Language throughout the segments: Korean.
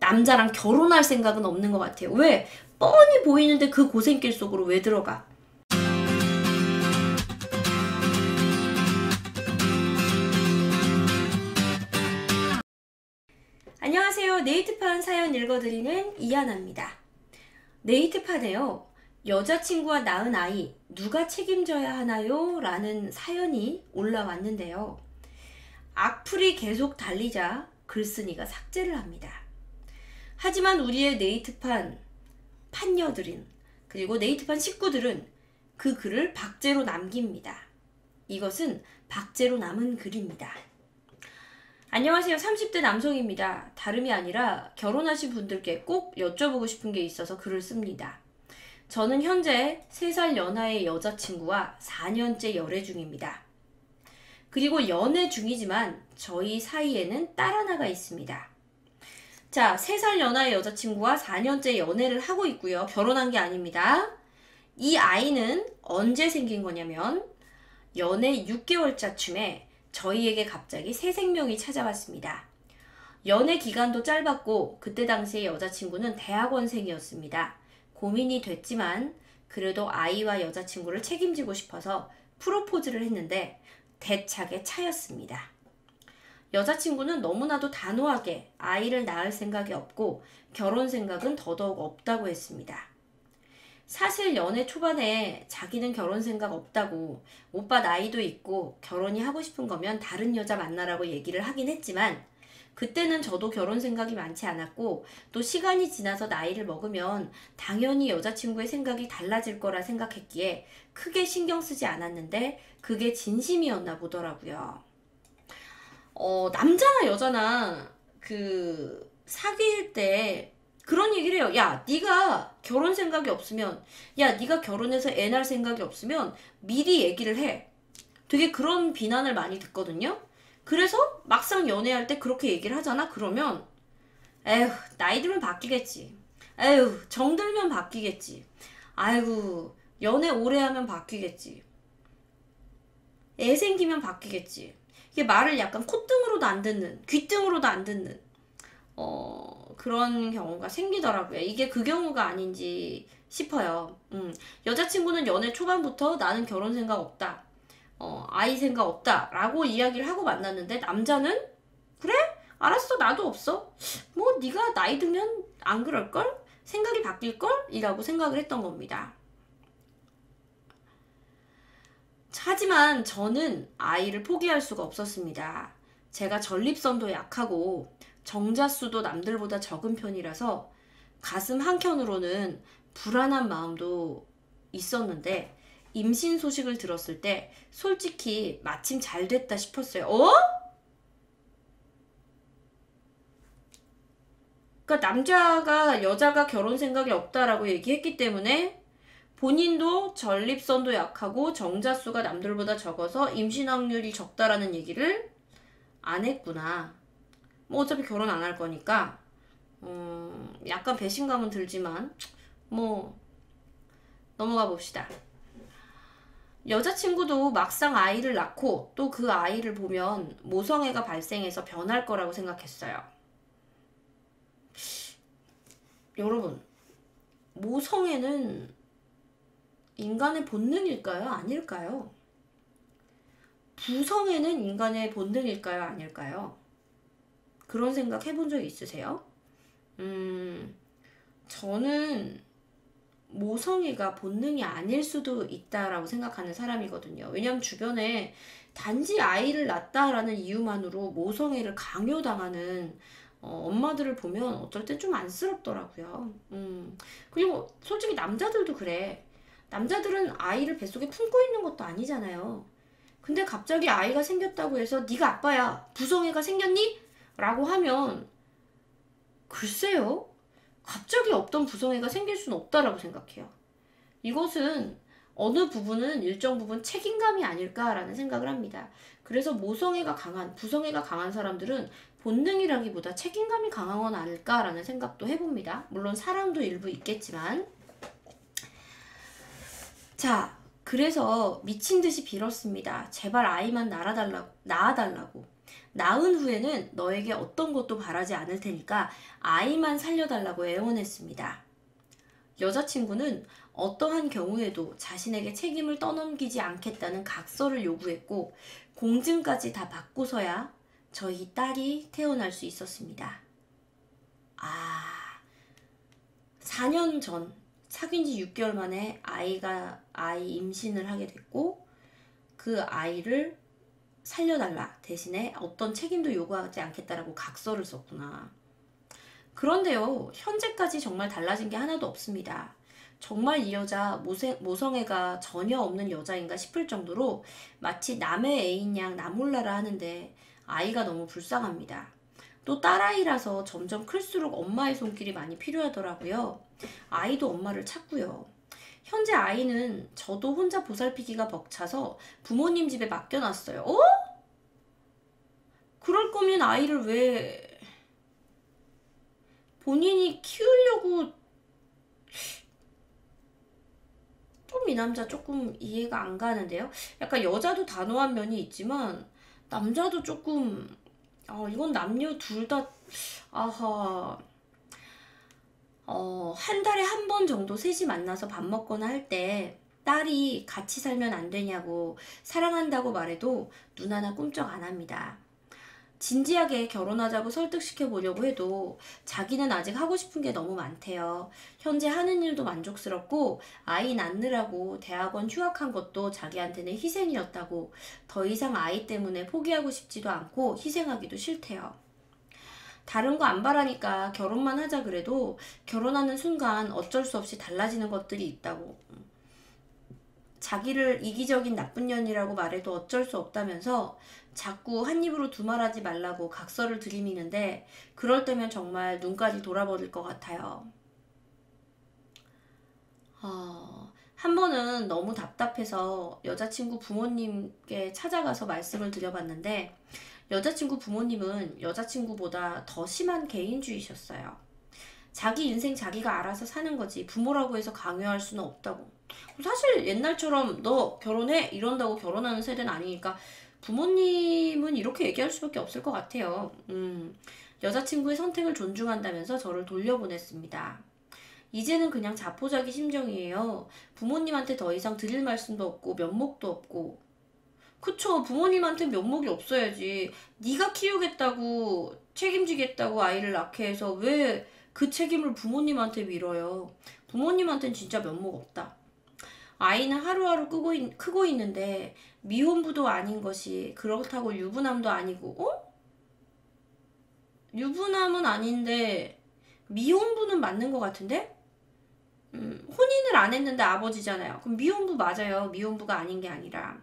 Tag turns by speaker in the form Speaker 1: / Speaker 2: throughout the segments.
Speaker 1: 남자랑 결혼할 생각은 없는 것 같아요. 왜? 뻔히 보이는데 그 고생길 속으로 왜 들어가? 안녕하세요. 네이트판 사연 읽어드리는 이하나입니다. 네이트판에요. 여자친구와 낳은 아이 누가 책임져야 하나요? 라는 사연이 올라왔는데요. 악플이 계속 달리자 글쓴이가 삭제를 합니다. 하지만 우리의 네이트판 판녀들은 그리고 네이트판 식구들은 그 글을 박제로 남깁니다. 이것은 박제로 남은 글입니다. 안녕하세요. 30대 남성입니다. 다름이 아니라 결혼하신 분들께 꼭 여쭤보고 싶은 게 있어서 글을 씁니다. 저는 현재 3살 연하의 여자친구와 4년째 열애 중입니다. 그리고 연애 중이지만 저희 사이에는 딸 하나가 있습니다. 자, 3살 연하의 여자친구와 4년째 연애를 하고 있고요. 결혼한 게 아닙니다. 이 아이는 언제 생긴 거냐면 연애 6개월차쯤에 저희에게 갑자기 새 생명이 찾아왔습니다. 연애 기간도 짧았고 그때 당시에 여자친구는 대학원생이었습니다. 고민이 됐지만 그래도 아이와 여자친구를 책임지고 싶어서 프로포즈를 했는데 대차게 차였습니다. 여자친구는 너무나도 단호하게 아이를 낳을 생각이 없고 결혼 생각은 더더욱 없다고 했습니다. 사실 연애 초반에 자기는 결혼 생각 없다고 오빠 나이도 있고 결혼이 하고 싶은 거면 다른 여자 만나라고 얘기를 하긴 했지만 그때는 저도 결혼 생각이 많지 않았고 또 시간이 지나서 나이를 먹으면 당연히 여자친구의 생각이 달라질 거라 생각했기에 크게 신경 쓰지 않았는데 그게 진심이었나 보더라고요. 남자나 여자나 사귈 때 그런 얘기를 해요. 야, 네가 결혼 생각이 없으면, 야, 네가 결혼해서 애 낳을 생각이 없으면 미리 얘기를 해. 되게 그런 비난을 많이 듣거든요. 그래서 막상 연애할 때 그렇게 얘기를 하잖아. 그러면 에휴, 나이 들면 바뀌겠지. 에휴, 정들면 바뀌겠지. 아이고, 연애 오래 하면 바뀌겠지. 애 생기면 바뀌겠지. 이게 말을 약간 콧등으로도 안 듣는, 귓등으로도 안 듣는 그런 경우가 생기더라고요. 이게 그 경우가 아닌지 싶어요. 여자친구는 연애 초반부터 나는 결혼 생각 없다. 아이 생각 없다. 라고 이야기를 하고 만났는데 남자는 그래? 알았어. 나도 없어. 뭐 네가 나이 들면 안 그럴걸? 생각이 바뀔걸? 이라고 생각을 했던 겁니다. 하지만 저는 아이를 포기할 수가 없었습니다. 제가 전립선도 약하고 정자수도 남들보다 적은 편이라서 가슴 한켠으로는 불안한 마음도 있었는데 임신 소식을 들었을 때 솔직히 마침 잘 됐다 싶었어요. 그러니까 남자가 여자가 결혼 생각이 없다라고 얘기했기 때문에 본인도 전립선도 약하고 정자수가 남들보다 적어서 임신 확률이 적다라는 얘기를 안 했구나. 뭐 어차피 결혼 안 할 거니까 약간 배신감은 들지만 뭐 넘어가 봅시다. 여자친구도 막상 아이를 낳고 또 그 아이를 보면 모성애가 발생해서 변할 거라고 생각했어요. 여러분, 모성애는 인간의 본능일까요? 아닐까요? 부성애는 인간의 본능일까요? 아닐까요? 그런 생각 해본 적 있으세요? 저는 모성애가 본능이 아닐 수도 있다라고 생각하는 사람이거든요. 왜냐면 주변에 단지 아이를 낳았다라는 이유만으로 모성애를 강요당하는 엄마들을 보면 어떨 땐 좀 안쓰럽더라고요. 그리고 솔직히 남자들도 그래. 남자들은 아이를 뱃속에 품고 있는 것도 아니잖아요. 근데 갑자기 아이가 생겼다고 해서 네가 아빠야, 부성애가 생겼니? 라고 하면 글쎄요. 갑자기 없던 부성애가 생길 수는 없다라고 생각해요. 이것은 어느 부분은 일정 부분 책임감이 아닐까라는 생각을 합니다. 그래서 모성애가 강한, 부성애가 강한 사람들은 본능이라기보다 책임감이 강한 건 아닐까라는 생각도 해봅니다. 물론 사랑도 일부 있겠지만. 자, 그래서 미친듯이 빌었습니다. 제발 아이만 낳아달라고. 낳은 후에는 너에게 어떤 것도 바라지 않을 테니까 아이만 살려달라고 애원했습니다. 여자친구는 어떠한 경우에도 자신에게 책임을 떠넘기지 않겠다는 각서를 요구했고 공증까지 다 받고서야 저희 딸이 태어날 수 있었습니다. 4년 전 사귄 지 6개월 만에 아이 임신을 하게 됐고 그 아이를 살려달라 대신에 어떤 책임도 요구하지 않겠다라고 각서를 썼구나. 그런데요, 현재까지 정말 달라진 게 하나도 없습니다. 정말 이 여자 모성애가 전혀 없는 여자인가 싶을 정도로 마치 남의 애인 양 나몰라라 하는데 아이가 너무 불쌍합니다. 또 딸아이라서 점점 클수록 엄마의 손길이 많이 필요하더라고요. 아이도 엄마를 찾고요. 현재 아이는 저도 혼자 보살피기가 벅차서 부모님 집에 맡겨놨어요. 그럴 거면 아이를 왜 본인이 키우려고 좀 이 남자 조금 이해가 안 가는데요. 약간 여자도 단호한 면이 있지만 남자도 조금 이건 남녀 둘 다 한 달에 한 번 정도 셋이 만나서 밥 먹거나 할 때 딸이 같이 살면 안 되냐고 사랑한다고 말해도 눈 하나 꿈쩍 안 합니다. 진지하게 결혼하자고 설득시켜 보려고 해도 자기는 아직 하고 싶은 게 너무 많대요. 현재 하는 일도 만족스럽고 아이 낳느라고 대학원 휴학한 것도 자기한테는 희생이었다고 더 이상 아이 때문에 포기하고 싶지도 않고 희생하기도 싫대요. 다른 거 안 바라니까 결혼만 하자 그래도 결혼하는 순간 어쩔 수 없이 달라지는 것들이 있다고. 자기를 이기적인 나쁜 년이라고 말해도 어쩔 수 없다면서 자꾸 한 입으로 두 말하지 말라고 각서를 들이미는데 그럴 때면 정말 눈까지 돌아버릴 것 같아요. 한 번은 너무 답답해서 여자친구 부모님께 찾아가서 말씀을 드려봤는데 여자친구 부모님은 여자친구보다 더 심한 개인주의셨어요. 자기 인생 자기가 알아서 사는 거지 부모라고 해서 강요할 수는 없다고. 사실 옛날처럼 너 결혼해? 이런다고 결혼하는 세대는 아니니까 부모님은 이렇게 얘기할 수밖에 없을 것 같아요. 여자친구의 선택을 존중한다면서 저를 돌려보냈습니다. 이제는 그냥 자포자기 심정이에요. 부모님한테 더 이상 드릴 말씀도 없고 면목도 없고. 그쵸, 부모님한테 면목이 없어야지. 네가 키우겠다고 책임지겠다고 아이를 낳게 해서 왜 그 책임을 부모님한테 밀어요. 부모님한테는 진짜 면목 없다. 아이는 하루하루 크고 있는데 미혼부도 아닌 것이 그렇다고 유부남도 아니고 유부남은 아닌데 미혼부는 맞는 것 같은데? 혼인을 안 했는데 아버지잖아요. 그럼 미혼부 맞아요. 미혼부가 아닌 게 아니라.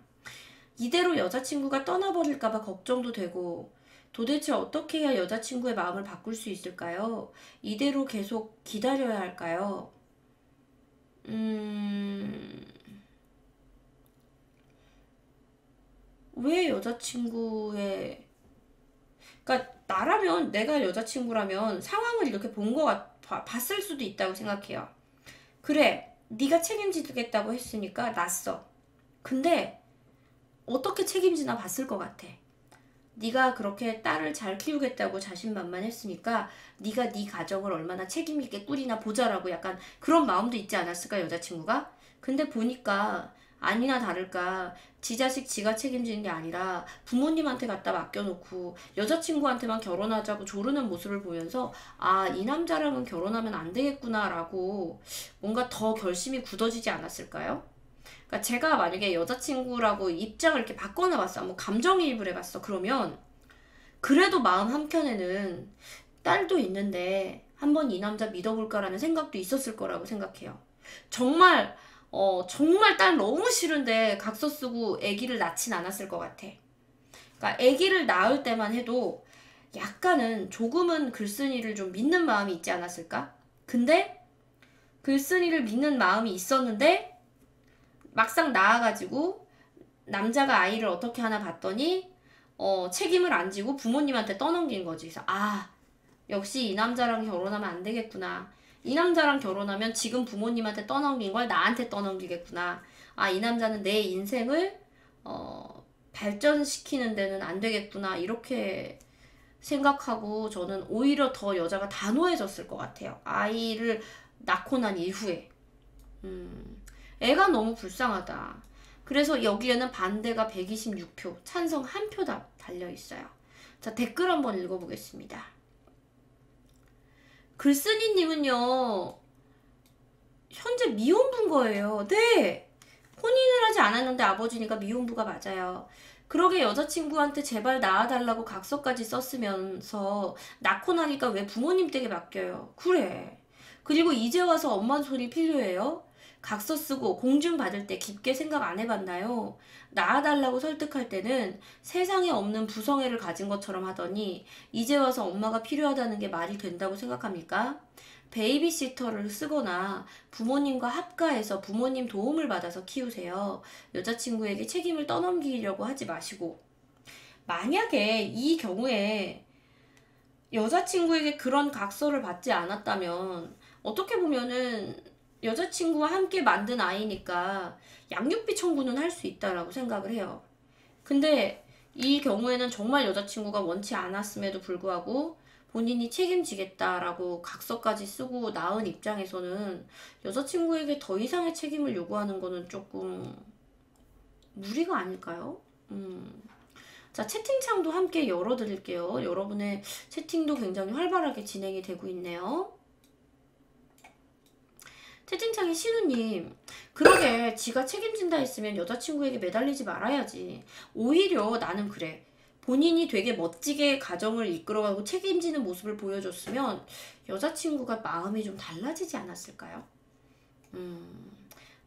Speaker 1: 이대로 여자친구가 떠나버릴까봐 걱정도 되고 도대체 어떻게 해야 여자친구의 마음을 바꿀 수 있을까요? 이대로 계속 기다려야 할까요? 왜 여자친구의 그러니까 나라면 내가 여자친구라면 상황을 이렇게 봤을 수도 있다고 생각해요. 그래, 네가 책임지겠다고 했으니까 났어. 근데 어떻게 책임지나 봤을 것 같아. 네가 그렇게 딸을 잘 키우겠다고 자신만만했으니까 네가 네 가정을 얼마나 책임있게 꾸리나 보자라고 약간 그런 마음도 있지 않았을까 여자친구가? 근데 보니까 아니나 다를까 지 자식 지가 책임지는 게 아니라 부모님한테 갖다 맡겨놓고 여자친구한테만 결혼하자고 조르는 모습을 보면서 이 남자랑은 결혼하면 안 되겠구나 라고 뭔가 더 결심이 굳어지지 않았을까요? 그러니까 제가 만약에 여자친구라고 입장을 이렇게 바꿔놔봤어. 뭐 감정이입을 해봤어. 그러면 그래도 마음 한켠에는 딸도 있는데 한번 이 남자 믿어볼까라는 생각도 있었을 거라고 생각해요. 정말 딸 너무 싫은데 각서 쓰고 아기를 낳진 않았을 것 같아. 그러니까 아기를 낳을 때만 해도 약간은 조금은 글쓴이를 좀 믿는 마음이 있지 않았을까? 근데 글쓴이를 믿는 마음이 있었는데 막상 낳아가지고 남자가 아이를 어떻게 하나 봤더니 책임을 안 지고 부모님한테 떠넘긴 거지. 그래서 역시 이 남자랑 결혼하면 안 되겠구나. 이 남자랑 결혼하면 지금 부모님한테 떠넘긴 걸 나한테 떠넘기겠구나. 이 남자는 내 인생을 발전시키는 데는 안 되겠구나 이렇게 생각하고 저는 오히려 더 여자가 단호해졌을 것 같아요. 아이를 낳고 난 이후에. 애가 너무 불쌍하다. 그래서 여기에는 반대가 126표, 찬성 1표 달려있어요. 자, 댓글 한번 읽어보겠습니다. 글쓴이님은요, 현재 미혼부인 거예요. 네! 혼인을 하지 않았는데 아버지니까 미혼부가 맞아요. 그러게 여자친구한테 제발 낳아달라고 각서까지 썼으면서 낳고 나니까 왜 부모님 댁에 맡겨요? 그래. 그리고 이제 와서 엄마 손이 필요해요? 각서 쓰고 공증 받을 때 깊게 생각 안 해봤나요? 낳아달라고 설득할 때는 세상에 없는 부성애를 가진 것처럼 하더니 이제 와서 엄마가 필요하다는 게 말이 된다고 생각합니까? 베이비시터를 쓰거나 부모님과 합가해서 부모님 도움을 받아서 키우세요. 여자친구에게 책임을 떠넘기려고 하지 마시고. 만약에 이 경우에 여자친구에게 그런 각서를 받지 않았다면 어떻게 보면은 여자친구와 함께 만든 아이니까 양육비 청구는 할 수 있다라고 생각을 해요. 근데 이 경우에는 정말 여자친구가 원치 않았음에도 불구하고 본인이 책임지겠다라고 각서까지 쓰고 낳은 입장에서는 여자친구에게 더 이상의 책임을 요구하는 거는 조금 무리가 아닐까요? 자, 채팅창도 함께 열어드릴게요. 여러분의 채팅도 굉장히 활발하게 진행이 되고 있네요. 채팅창에 신우님, 그러게 지가 책임진다 했으면 여자친구에게 매달리지 말아야지. 오히려 나는 그래. 본인이 되게 멋지게 가정을 이끌어가고 책임지는 모습을 보여줬으면 여자친구가 마음이 좀 달라지지 않았을까요?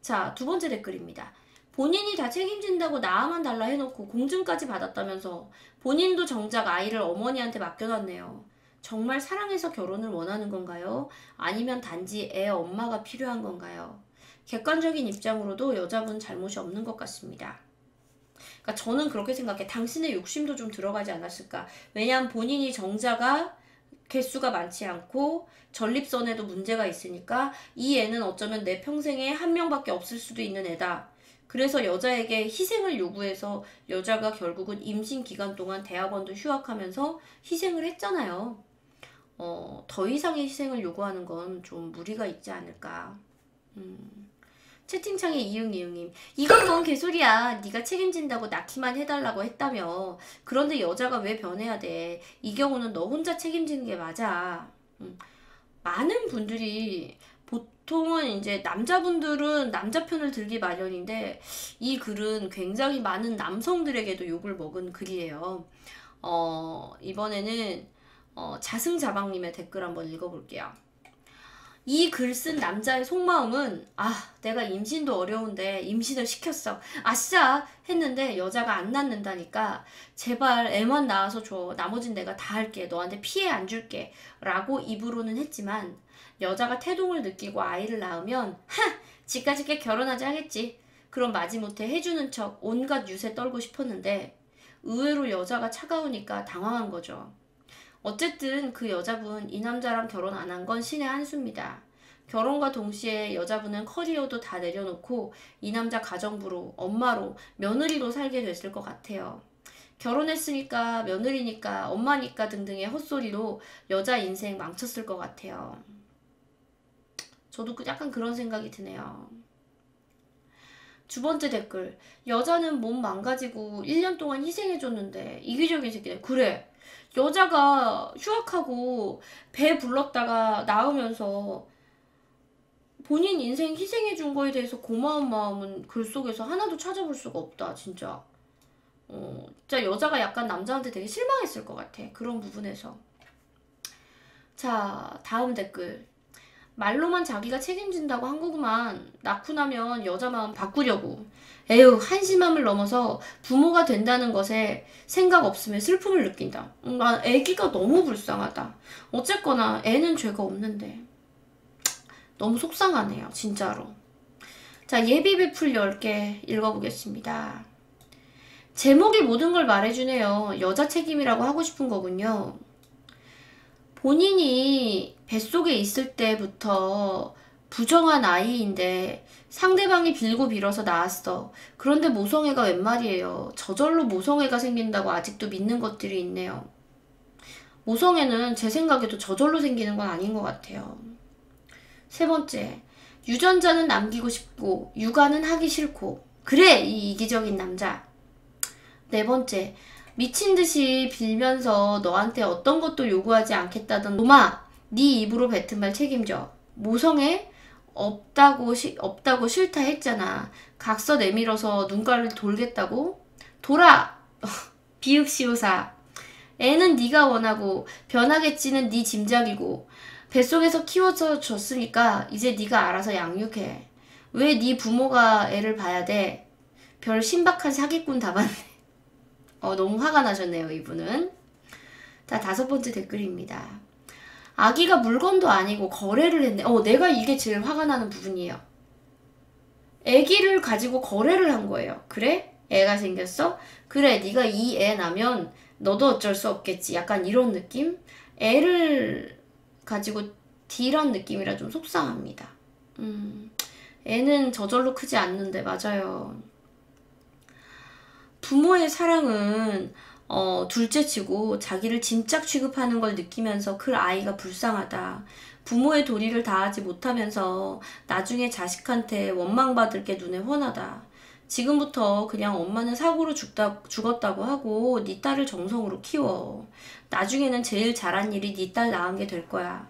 Speaker 1: 자, 두 번째 댓글입니다. 본인이 다 책임진다고 낳아만 달라 해놓고 공증까지 받았다면서 본인도 정작 아이를 어머니한테 맡겨놨네요. 정말 사랑해서 결혼을 원하는 건가요? 아니면 단지 애 엄마가 필요한 건가요? 객관적인 입장으로도 여자분 잘못이 없는 것 같습니다. 그러니까 저는 그렇게 생각해. 당신의 욕심도 좀 들어가지 않았을까. 왜냐하면 본인이 정자가 개수가 많지 않고 전립선에도 문제가 있으니까 이 애는 어쩌면 내 평생에 한 명밖에 없을 수도 있는 애다. 그래서 여자에게 희생을 요구해서 여자가 결국은 임신 기간 동안 대학원도 휴학하면서 희생을 했잖아요. 더 이상의 희생을 요구하는 건 좀 무리가 있지 않을까. 채팅창에 이응이응님, 이건 뭔 개소리야. 네가 책임진다고 낳기만 해달라고 했다며. 그런데 여자가 왜 변해야 돼. 이 경우는 너 혼자 책임지는 게 맞아. 많은 분들이 보통은 이제 남자분들은 남자 편을 들기 마련인데 이 글은 굉장히 많은 남성들에게도 욕을 먹은 글이에요. 이번에는 자승자방님의 댓글 한번 읽어볼게요. 이 글 쓴 남자의 속마음은 내가 임신도 어려운데 임신을 시켰어. 아싸 했는데 여자가 안 낳는다니까 제발 애만 낳아서 줘. 나머진 내가 다 할게. 너한테 피해 안 줄게. 라고 입으로는 했지만 여자가 태동을 느끼고 아이를 낳으면 지까짓게 결혼하자 하겠지. 그럼 마지못해 해주는 척 온갖 유세 떨고 싶었는데 의외로 여자가 차가우니까 당황한 거죠. 어쨌든 그 여자분 이 남자랑 결혼 안 한 건 신의 한 수입니다. 결혼과 동시에 여자분은 커리어도 다 내려놓고 이 남자 가정부로 엄마로 며느리로 살게 됐을 것 같아요. 결혼했으니까 며느리니까 엄마니까 등등의 헛소리로 여자 인생 망쳤을 것 같아요. 저도 약간 그런 생각이 드네요. 두 번째 댓글. 여자는 몸 망가지고 1년 동안 희생해줬는데 이기적인 새끼네. 그래. 여자가 휴학하고 배 불렀다가 나오면서 본인 인생 희생해준 거에 대해서 고마운 마음은 글 속에서 하나도 찾아볼 수가 없다. 진짜. 진짜 여자가 약간 남자한테 되게 실망했을 것 같아. 그런 부분에서. 자, 다음 댓글. 말로만 자기가 책임진다고 한 거구만. 낳고 나면 여자 마음 바꾸려고. 에휴, 한심함을 넘어서 부모가 된다는 것에 생각 없으면 슬픔을 느낀다. 난 애기가 너무 불쌍하다. 어쨌거나 애는 죄가 없는데. 너무 속상하네요. 진짜로. 자, 예비비풀 10개 읽어보겠습니다. 제목이 모든 걸 말해주네요. 여자 책임이라고 하고 싶은 거군요. 본인이 뱃속에 있을 때부터 부정한 아이인데 상대방이 빌고 빌어서 낳았어. 그런데 모성애가 웬 말이에요. 저절로 모성애가 생긴다고 아직도 믿는 것들이 있네요. 모성애는 제 생각에도 저절로 생기는 건 아닌 것 같아요. 세 번째, 유전자는 남기고 싶고 육아는 하기 싫고. 그래, 이 이기적인 남자. 네 번째, 미친 듯이 빌면서 너한테 어떤 것도 요구하지 않겠다던 놈아, 네 입으로 뱉은 말 책임져. 모성애? 없다고 싫다 했잖아. 각서 내밀어서 눈가를 돌겠다고? 돌아! 비읍시오사. 애는 네가 원하고 변하겠지는 네 짐작이고 뱃속에서 키워서 줬으니까 이제 네가 알아서 양육해. 왜 네 부모가 애를 봐야 돼? 별 신박한 사기꾼 답안네. 너무 화가 나셨네요, 이분은. 자, 5번째 댓글입니다. 아기가 물건도 아니고 거래를 했네. 내가 이게 제일 화가 나는 부분이에요. 애기를 가지고 거래를 한 거예요. 그래? 애가 생겼어? 그래, 네가 이 애 낳으면 너도 어쩔 수 없겠지. 약간 이런 느낌? 애를 가지고 딜한 느낌이라 좀 속상합니다. 애는 저절로 크지 않는데, 맞아요. 부모의 사랑은 둘째치고 자기를 짐짝 취급하는 걸 느끼면서 클 아이가 불쌍하다. 부모의 도리를 다하지 못하면서 나중에 자식한테 원망받을 게 눈에 훤하다. 지금부터 그냥 엄마는 사고로 죽었다고 하고 네 딸을 정성으로 키워. 나중에는 제일 잘한 일이 네 딸 낳은 게 될 거야.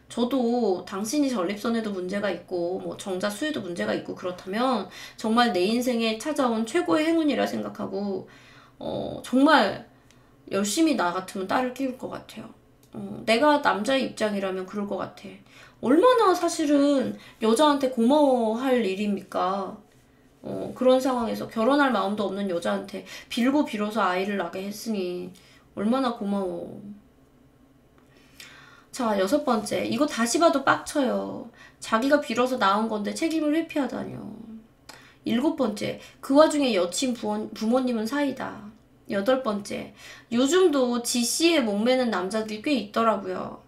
Speaker 1: 저도 당신이 전립선에도 문제가 있고 뭐 정자 수에도 문제가 있고 그렇다면 정말 내 인생에 찾아온 최고의 행운이라 생각하고 정말 열심히 나 같으면 딸을 키울 것 같아요. 내가 남자의 입장이라면 그럴 것 같아. 얼마나 사실은 여자한테 고마워할 일입니까? 그런 상황에서 결혼할 마음도 없는 여자한테 빌고 빌어서 아이를 낳게 했으니 얼마나 고마워. 자, 6번째. 이거 다시 봐도 빡쳐요. 자기가 빌어서 낳은 건데 책임을 회피하다뇨. 7번째. 그 와중에 여친 부모님은 사이다. 8번째. 요즘도 지씨에 목매는 남자들이 꽤 있더라고요.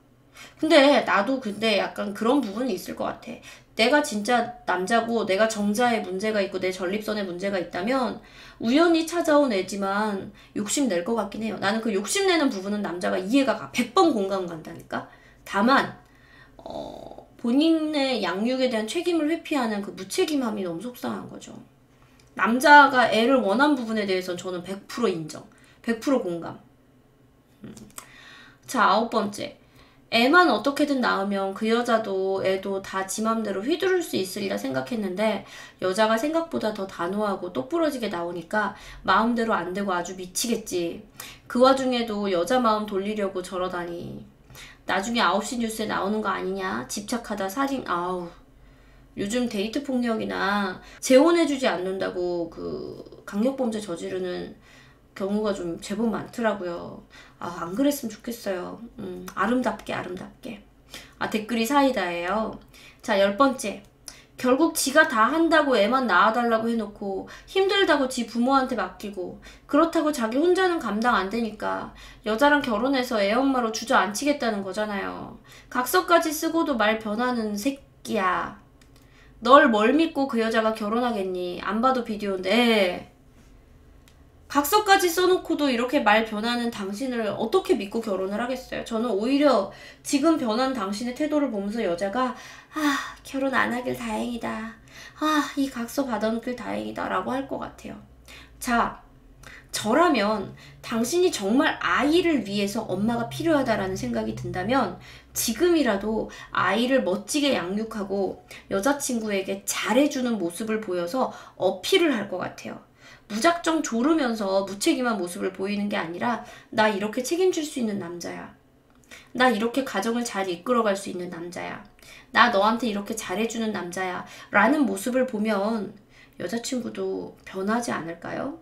Speaker 1: 근데 나도 약간 그런 부분이 있을 것 같아. 내가 진짜 남자고 내가 정자에 문제가 있고 내 전립선에 문제가 있다면 우연히 찾아온 애지만 욕심낼 것 같긴 해요. 나는 그 욕심내는 부분은 남자가 이해가 가. 100번 공감 간다니까. 다만 본인의 양육에 대한 책임을 회피하는 그 무책임함이 너무 속상한 거죠. 남자가 애를 원한 부분에 대해서는 저는 100% 인정. 100% 공감. 자, 9번째. 애만 어떻게든 낳으면 그 여자도 애도 다 지 맘대로 휘두를 수 있으리라 생각했는데 여자가 생각보다 더 단호하고 똑부러지게 나오니까 마음대로 안 되고 아주 미치겠지. 그 와중에도 여자 마음 돌리려고 저러다니. 나중에 9시 뉴스에 나오는 거 아니냐? 집착하다 살인. 아우. 요즘 데이트 폭력이나 재혼해주지 않는다고 그 강력범죄 저지르는 경우가 좀 제법 많더라고요. 안 그랬으면 좋겠어요. 아름답게. 댓글이 사이다예요. 자, 10번째. 결국 지가 다 한다고 애만 낳아달라고 해놓고 힘들다고 지 부모한테 맡기고 그렇다고 자기 혼자는 감당 안 되니까 여자랑 결혼해서 애 엄마로 주저앉히겠다는 거잖아요. 각서까지 쓰고도 말 변하는 새끼야. 널 뭘 믿고 그 여자가 결혼하겠니? 안 봐도 비디오인데. 각서까지 써놓고도 이렇게 말 변하는 당신을 어떻게 믿고 결혼을 하겠어요? 저는 오히려 지금 변한 당신의 태도를 보면서 여자가 결혼 안 하길 다행이다. 이 각서 받아놓길 다행이다 라고 할 것 같아요. 자, 저라면 당신이 정말 아이를 위해서 엄마가 필요하다라는 생각이 든다면 지금이라도 아이를 멋지게 양육하고 여자친구에게 잘해주는 모습을 보여서 어필을 할 것 같아요. 무작정 조르면서 무책임한 모습을 보이는 게 아니라 나 이렇게 책임질 수 있는 남자야. 나 이렇게 가정을 잘 이끌어갈 수 있는 남자야. 나 너한테 이렇게 잘해주는 남자야. 라는 모습을 보면 여자친구도 변하지 않을까요?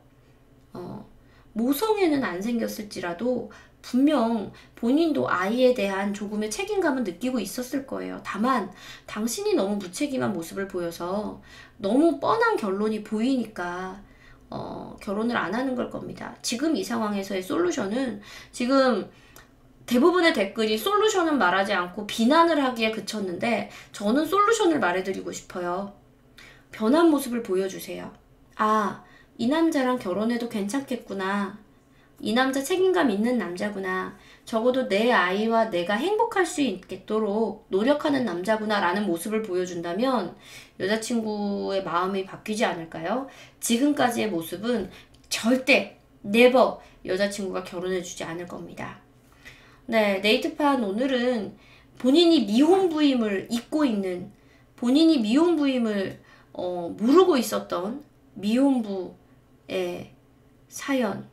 Speaker 1: 모성애는 안 생겼을지라도 분명 본인도 아이에 대한 조금의 책임감은 느끼고 있었을 거예요. 다만 당신이 너무 무책임한 모습을 보여서 너무 뻔한 결론이 보이니까 결혼을 안 하는 걸 겁니다. 지금 이 상황에서의 솔루션은 지금 대부분의 댓글이 솔루션은 말하지 않고 비난을 하기에 그쳤는데 저는 솔루션을 말해드리고 싶어요. 변한 모습을 보여주세요. 아, 이 남자랑 결혼해도 괜찮겠구나. 이 남자 책임감 있는 남자구나. 적어도 내 아이와 내가 행복할 수 있도록 노력하는 남자구나 라는 모습을 보여준다면 여자친구의 마음이 바뀌지 않을까요? 지금까지의 모습은 절대 never 여자친구가 결혼해주지 않을 겁니다. 네, 네이트판 오늘은 본인이 미혼부임을 잊고 있는, 본인이 미혼부임을 모르고 있었던 미혼부의 사연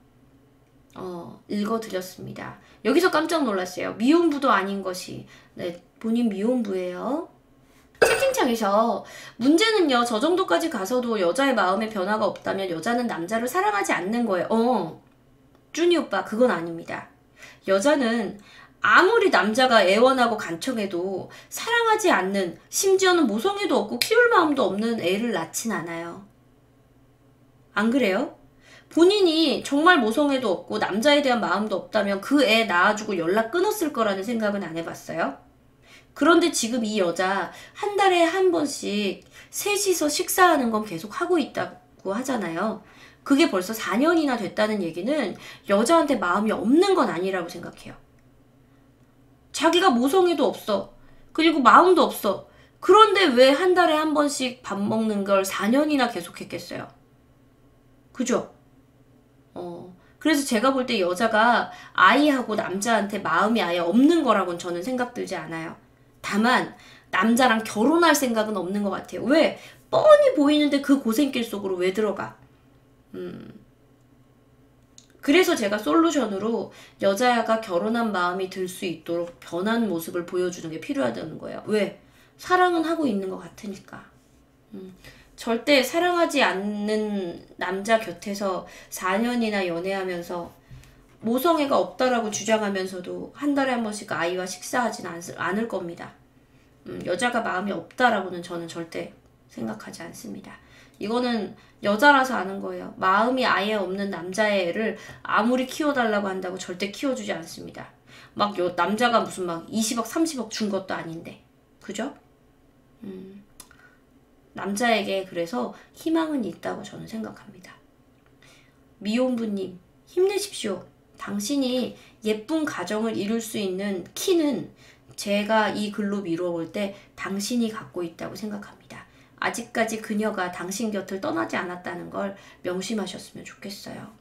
Speaker 1: 읽어드렸습니다. 여기서 깜짝 놀랐어요. 미혼부도 아닌 것이. 네, 본인 미혼부예요. 채팅창에서 문제는요, 저 정도까지 가서도 여자의 마음에 변화가 없다면 여자는 남자를 사랑하지 않는 거예요. 쭈니 오빠, 그건 아닙니다. 여자는 아무리 남자가 애원하고 간청해도 사랑하지 않는, 심지어는 모성애도 없고 키울 마음도 없는 애를 낳진 않아요. 안 그래요? 본인이 정말 모성애도 없고 남자에 대한 마음도 없다면 그 애 낳아주고 연락 끊었을 거라는 생각은 안 해봤어요? 그런데 지금 이 여자 한 달에 한 번씩 셋이서 식사하는 건 계속 하고 있다고 하잖아요. 그게 벌써 4년이나 됐다는 얘기는 여자한테 마음이 없는 건 아니라고 생각해요. 자기가 모성애도 없어. 그리고 마음도 없어. 그런데 왜 한 달에 한 번씩 밥 먹는 걸 4년이나 계속했겠어요? 그죠? 그래서 제가 볼 때 여자가 아이하고 남자한테 마음이 아예 없는 거라고는 저는 생각 들지 않아요. 다만 남자랑 결혼할 생각은 없는 것 같아요. 왜? 뻔히 보이는데 그 고생길 속으로 왜 들어가? 그래서 제가 솔루션으로 여자가 결혼한 마음이 들 수 있도록 변한 모습을 보여주는 게 필요하다는 거예요. 왜? 사랑은 하고 있는 것 같으니까. 절대 사랑하지 않는 남자 곁에서 4년이나 연애하면서 모성애가 없다라고 주장하면서도 한 달에 한 번씩 아이와 식사하진 않을 겁니다. 여자가 마음이 없다라고는 저는 절대 생각하지 않습니다. 이거는 여자라서 아는 거예요. 마음이 아예 없는 남자의 애를 아무리 키워달라고 한다고 절대 키워주지 않습니다. 막 남자가 무슨 막 20억 30억 준 것도 아닌데. 그죠? 남자에게 그래서 희망은 있다고 저는 생각합니다. 미혼부님, 힘내십시오. 당신이 예쁜 가정을 이룰 수 있는 키는 제가 이 글로 미뤄볼 때 당신이 갖고 있다고 생각합니다. 아직까지 그녀가 당신 곁을 떠나지 않았다는 걸 명심하셨으면 좋겠어요.